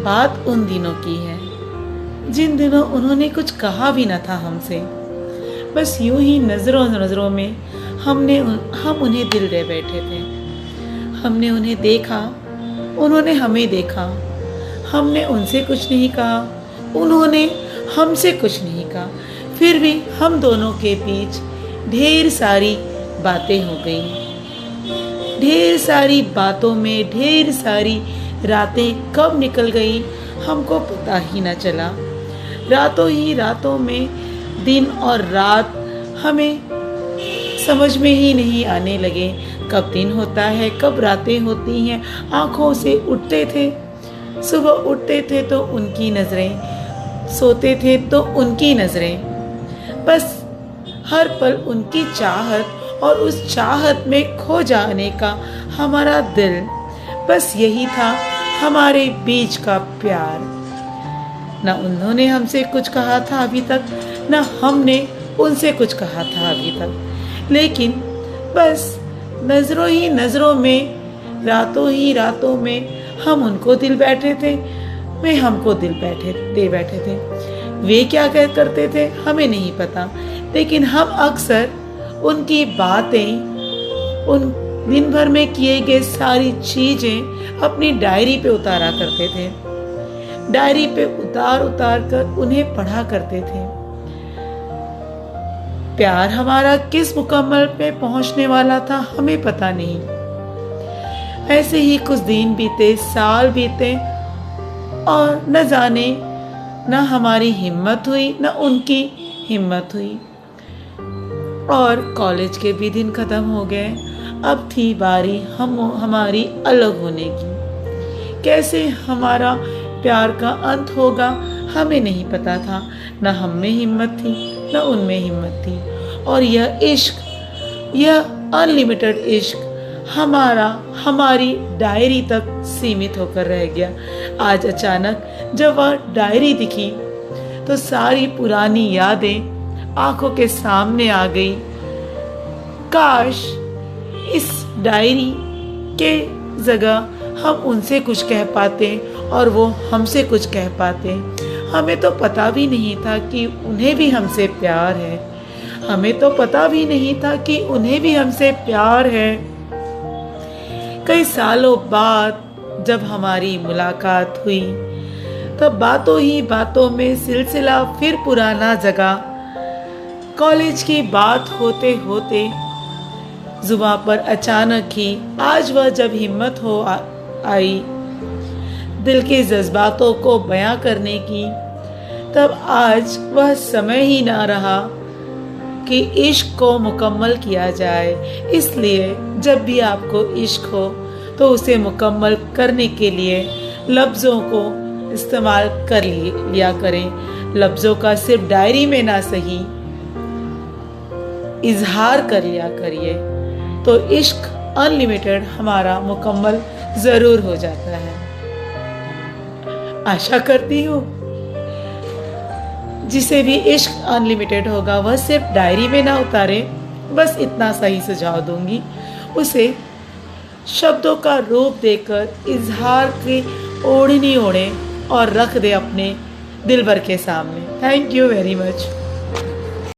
बात उन दिनों की है जिन दिनों उन्होंने कुछ कहा भी न था हमसे। बस यूं ही नज़रों नज़रों में हम उन्हें दिल दे बैठे थे। हमने उन्हें देखा, उन्होंने हमें देखा। हमने उनसे कुछ नहीं कहा, उन्होंने हमसे कुछ नहीं कहा। फिर भी हम दोनों के बीच ढेर सारी बातें हो गई। ढेर सारी बातों में ढेर सारी रातें कब निकल गई हमको पता ही न चला। रातों ही रातों में दिन और रात हमें समझ में ही नहीं आने लगे। कब दिन होता है, कब रातें होती हैं। आँखों से उठते थे, सुबह उठते थे तो उनकी नज़रें, सोते थे तो उनकी नज़रें। बस हर पल उनकी चाहत और उस चाहत में खो जाने का हमारा दिल। बस यही था हमारे बीच का प्यार। न उन्होंने हमसे कुछ कहा था अभी तक, न हमने उनसे कुछ कहा था अभी तक। लेकिन बस नज़रों ही नज़रों में, रातों ही रातों में हम उनको दिल बैठे थे, वे हमको दिल दे बैठे थे। वे क्या करते थे हमें नहीं पता, लेकिन हम अक्सर उनकी बातें, उन दिन भर में किए गए सारी चीज़ें अपनी डायरी पे उतारा करते थे। डायरी पे उतार कर उन्हें पढ़ा करते थे। प्यार हमारा किस मुकम्मल पे पहुंचने वाला था हमें पता नहीं। ऐसे ही कुछ दिन बीते, साल बीते और न जाने न हमारी हिम्मत हुई न उनकी हिम्मत हुई। और कॉलेज के भी दिन खत्म हो गए। अब थी बारी हमारी अलग होने की। कैसे हमारा प्यार का अंत होगा हमें नहीं पता था। न हम में हिम्मत थी न उनमें हिम्मत थी। और यह इश्क, यह अनलिमिटेड इश्क हमारी डायरी तक सीमित होकर रह गया। आज अचानक जब वह डायरी दिखी तो सारी पुरानी यादें आंखों के सामने आ गई। काश इस डायरी के जगह हम उनसे कुछ कह पाते और वो हमसे कुछ कह पाते। हमें तो पता भी नहीं था कि उन्हें भी हमसे प्यार है। हमें तो पता भी नहीं था कि उन्हें भी हमसे प्यार है। कई सालों बाद जब हमारी मुलाकात हुई तब बातों ही बातों में सिलसिला फिर पुराना जगा। कॉलेज की बात होते होते जुबां पर अचानक ही आज वह जब हिम्मत आई दिल के जज्बातों को बयां करने की, तब आज वह समय ही ना रहा कि इश्क को मुकम्मल किया जाए। इसलिए जब भी आपको इश्क हो तो उसे मुकम्मल करने के लिए लफ्ज़ों को इस्तेमाल कर लिया करें। लफ्ज़ों का सिर्फ डायरी में ना सही, इजहार कर लिया करिए, तो इश्क अनलिमिटेड हमारा मुकम्मल ज़रूर हो जाता है। आशा करती हूँ जिसे भी इश्क अनलिमिटेड होगा वह सिर्फ डायरी में ना उतारे। बस इतना सही सुझाव दूंगी, उसे शब्दों का रूप देकर इजहार की ओढ़नी ओढ़े और रख दे अपने दिलबर के सामने। Thank you very much.